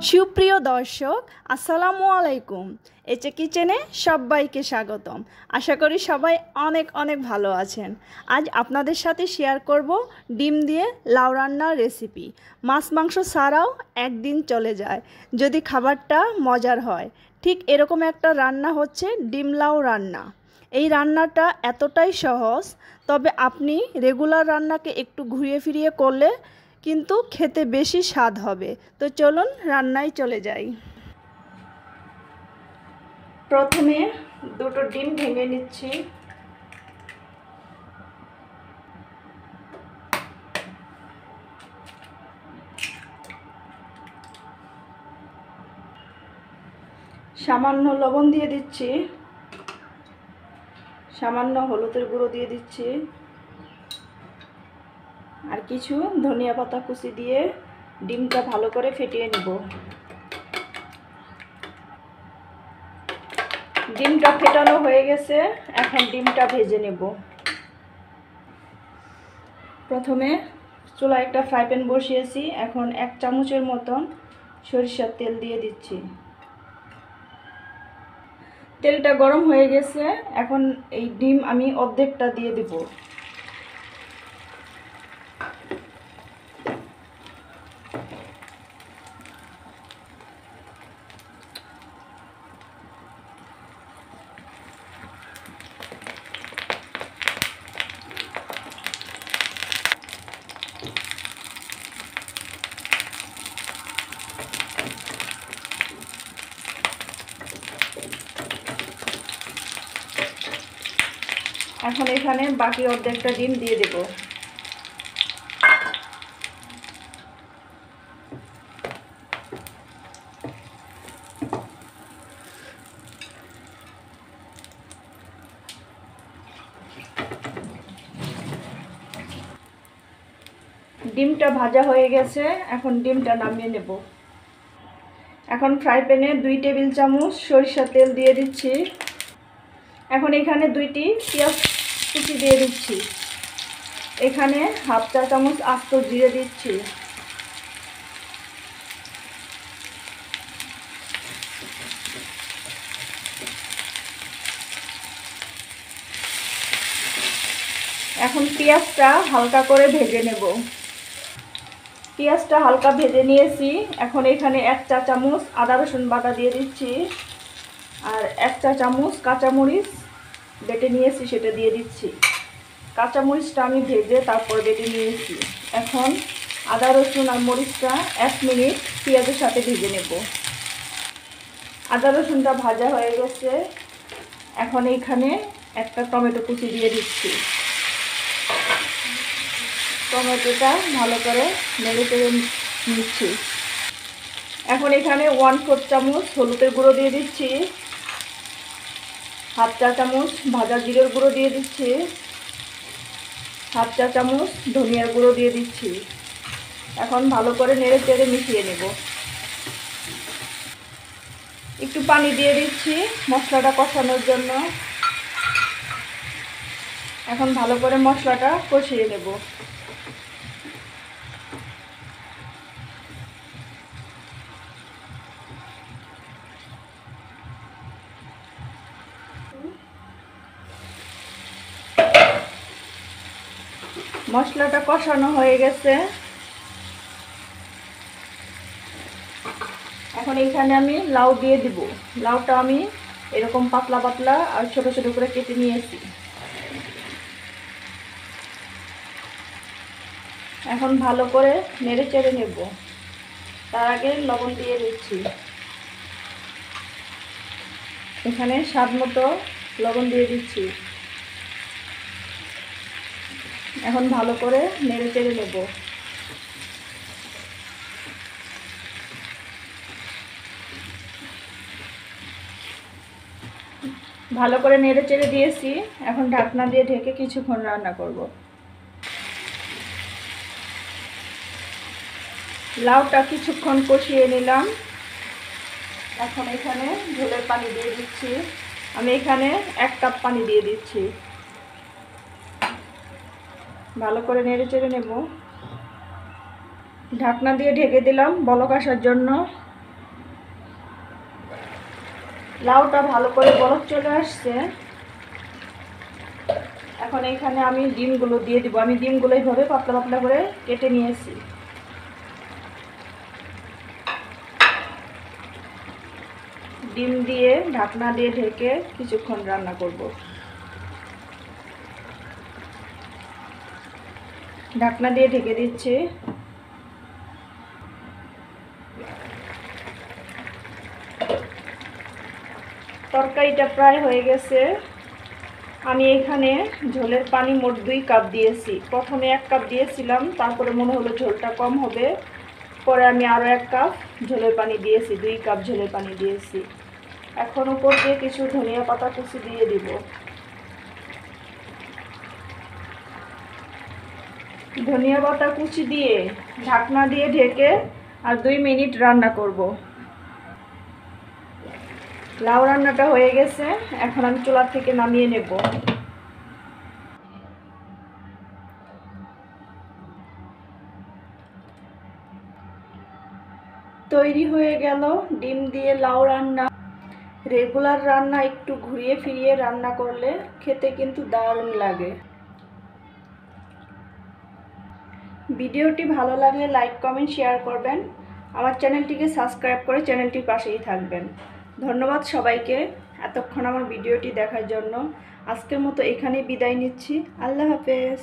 সুপ্রিয় দর্শক আসসালামু আলাইকুম। এচে কিচেনে সবাইকে স্বাগতম। আশা করি সবাই অনেক অনেক ভালো আছেন। আজ আপনাদের সাথে শেয়ার করব ডিম দিয়ে লাউ রান্নার রেসিপি। মাছ মাংস ছাড়াও একদিন চলে যায় যদি খাবারটা মজার হয়। ঠিক এরকম একটা রান্না হচ্ছে ডিম লাউ রান্না। এই রান্নাটা এতটাই সহজ, তবে আপনি রেগুলার রান্নাকে একটু ঘুরিয়ে ফিরিয়ে করলে কিন্তু খেতে বেশি স্বাদ হবে। তো চলুন রান্নায় চলে যাই। প্রথমে দুটো ডিম ভেঙে নিচ্ছি। সামান্য লবণ দিয়ে দিচ্ছি, সামান্য হলুদের গুঁড়ো দিয়ে দিচ্ছি, আর কিছু ধনিয়া পাতা কুচি দিয়ে ডিমটা ভালো করে ফেটিয়ে নেব। ডিমটা ফেটানো হয়ে গেছে, এখন ডিমটা ভেজে নেব। প্রথমে চুলায় একটা ফ্রাই প্যান বসিয়েছি, এখন 1 চামচের মতন সরিষার তেল দিয়ে দিচ্ছি। তেলটা গরম হয়ে গেছে, এখন এই ডিম আমি অর্ধেকটা দিয়ে দেব। এখন এখানে বাকি অর্ধেকটা ডিম দিয়ে দেব। ডিমটা ভাজা হয়ে গেছে, এখন ডিমটা নামিয়ে নেব। এখন ফ্রাই প্যানে 2 টেবিল চামচ সরিষার তেল দিয়ে দিচ্ছি। এখন এখানে 2টি পেঁয়াজ কুচি দিয়ে দিচ্ছি। এখানে হাফ চা চামচ আস্ত জিরে দিচ্ছি। এখন পেঁয়াজটা হালকা করে ভেজে নেব। পেঁয়াজটা হালকা ভেজে নিয়েছি, এখন এখানে 1 চা চামচ আদা রসুন বাটা দিয়ে দিচ্ছি, আর 1 চা চামচ কাঁচামরিচ বেটে নিয়েছি সেটা দিয়ে দিচ্ছি। কাঁচামরিচটা আমি ভেজে তারপর বেটে নিয়েছি। এখন আদা রসুন আর মরিচটা 1 মিনিট পেঁয়াজের সাথে ভেজে নেব। আদা রসুনটা ভাজা হয়ে গেছে, এখন এইখানে একটা টমেটো কুচি দিয়ে দিচ্ছি। টমেটোটা ভালো করে নেড়ে চেড়ে নিচ্ছি। এখন এখানে 1/4 চামচ হলুদের গুঁড়ো দিয়ে দিচ্ছি, হাফ চা চামচ ভাজা জিরের গুঁড়ো দিয়ে দিচ্ছি, হাফ চা চামচ ধনিয়ার গুঁড়ো দিয়ে দিচ্ছি। এখন ভালো করে নেড়ে চেড়ে মিশিয়ে নেব। একটু পানি দিয়ে দিচ্ছি মশলাটা কষানোর জন্য। এখন ভালো করে মশলাটা কষিয়ে নেব। মশলাটা কষানো হয়ে গেছে, এখন এখানে আমি লাউ দিয়ে দিব। লাউটা আমি এরকম পাতলা পাতলা আর ছোট ছোট করে কেটে নিয়েছি। এখন ভালো করে নেড়ে চেড়ে নেব। তার আগে লবণ দিয়ে দিচ্ছি। এখানে স্বাদ মতো লবণ দিয়ে দিচ্ছি। এখন ভালো করে নেড়ে চেড়ে নেব। ভালো করে নেড়ে চেড়ে দিয়েছি, এখন ঢাকনা দিয়ে ঢেকে কিছুক্ষণ রান্না করব। লাউটা কিছুক্ষণ কষিয়ে নিলাম, এখন এখানে ঝোলের পানি দিয়ে দিচ্ছি। আমি এখানে 1 কাপ পানি দিয়ে দিচ্ছি। ভালো করে নেড়ে চেড়ে নেব। ঢাকনা দিয়ে ঢেকে দিলাম বলক আসার জন্য। লাউটা ভালো করে বলক চলে আসছে। এখন এখানে আমি ডিমগুলো দিয়ে দিব। আমি ডিমগুলো এইভাবে পাতলা পাতলা করে কেটে নিয়েছি। ডিম দিয়ে ঢাকনা দিয়ে ঢেকে কিছুক্ষণ রান্না করব। ঢাকনা দিয়ে ঢেকে দিচ্ছি। তরকারিটা প্রায় হয়ে গেছে। আমি এখানে ঝোলের পানি মোট 2 কাপ দিয়েছি। প্রথমে 1 কাপ দিয়েছিলাম, তারপরে মনে হলো ঝোলটা কম হবে, পরে আমি আরও 1 কাপ ঝোলের পানি দিয়েছি, 2 কাপ ঝোলের পানি দিয়েছি। এখন উপর দিয়ে কিছু ধনিয়া পাতা কুচি দিয়ে দিব। ধনিয়া পাতা কুচি দিয়ে ঢাকনা দিয়ে ঢেকে আর 2 মিনিট রান্না করব। লাউ রান্নাটা হয়ে গেছে। এখন আমি চুলা থেকে নামিয়ে নেব। তৈরি হয়ে গেল ডিম দিয়ে লাউ রান্না। রেগুলার রান্না একটু ঘুরিয়ে ফিরিয়ে রান্না করলে খেতে কিন্তু দারুণ লাগে। ভিডিওটি ভালো লাগলে লাইক কমেন্ট শেয়ার করবেন। আমার চ্যানেলটিকে সাবস্ক্রাইব করে চ্যানেলটির পাশেই থাকবেন। ধন্যবাদ সবাইকে এতক্ষণ আমার ভিডিওটি দেখার জন্য। আজকের মতো এখানেই বিদায় নিচ্ছি। আল্লাহ হাফেজ।